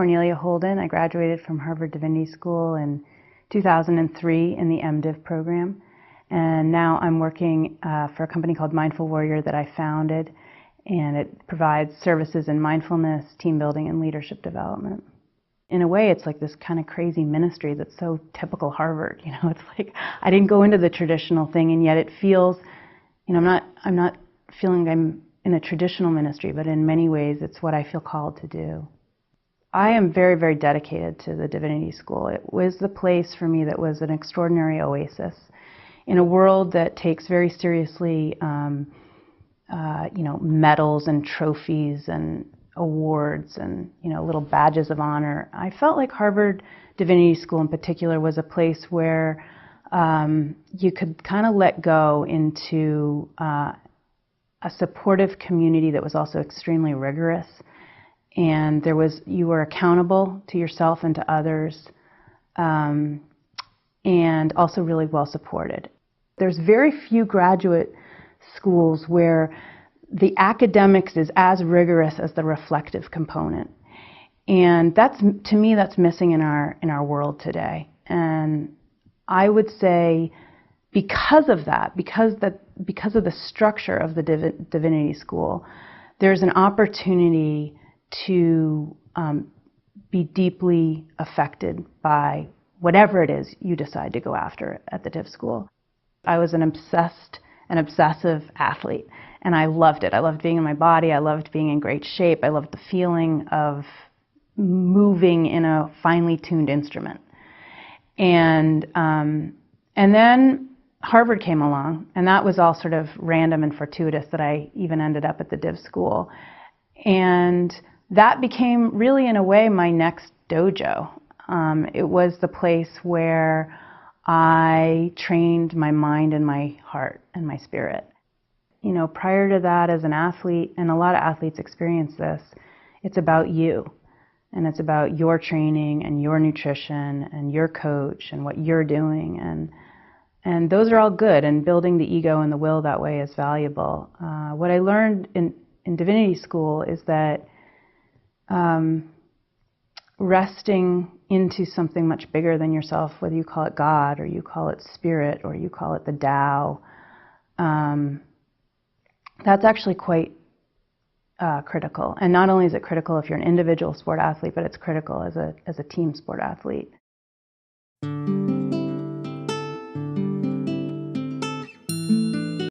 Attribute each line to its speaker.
Speaker 1: Cornelia Holden. I graduated from Harvard Divinity School in 2003 in the MDiv program. And now I'm working for a company called Mindful Warrior that I founded, and it provides services in mindfulness, team building, and leadership development. In a way, it's like this kind of crazy ministry that's so typical Harvard. You know, it's like I didn't go into the traditional thing, and yet it feels, you know, I'm not feeling I'm in a traditional ministry, but in many ways it's what I feel called to do. I am very, very dedicated to the Divinity School. It was the place for me that was an extraordinary oasis in a world that takes very seriously, medals and trophies and awards and, little badges of honor. I felt like Harvard Divinity School in particular was a place where you could kind of let go into a supportive community that was also extremely rigorous, and you were accountable to yourself and to others, and also really well supported. There's very few graduate schools where the academics is as rigorous as the reflective component, and to me that's missing in our world today. And I would say because of that, because of the structure of the Divinity School, there's an opportunity to be deeply affected by whatever it is you decide to go after at the Div School. I was an obsessive athlete, and I loved it. I loved being in my body. I loved being in great shape. I loved the feeling of moving in a finely tuned instrument. And then Harvard came along, and that was all sort of random and fortuitous that I even ended up at the Div School. And that became really, in a way, my next dojo. It was the place where I trained my mind and my heart and my spirit. Prior to that, as an athlete, and a lot of athletes experience this, it's about you. And it's about your training and your nutrition and your coach and what you're doing. And those are all good, and building the ego and the will that way is valuable. What I learned in Divinity School is that resting into something much bigger than yourself, whether you call it God or you call it spirit or you call it the Tao, that's actually quite critical. And not only is it critical if you're an individual sport athlete, but it's critical as a team sport athlete.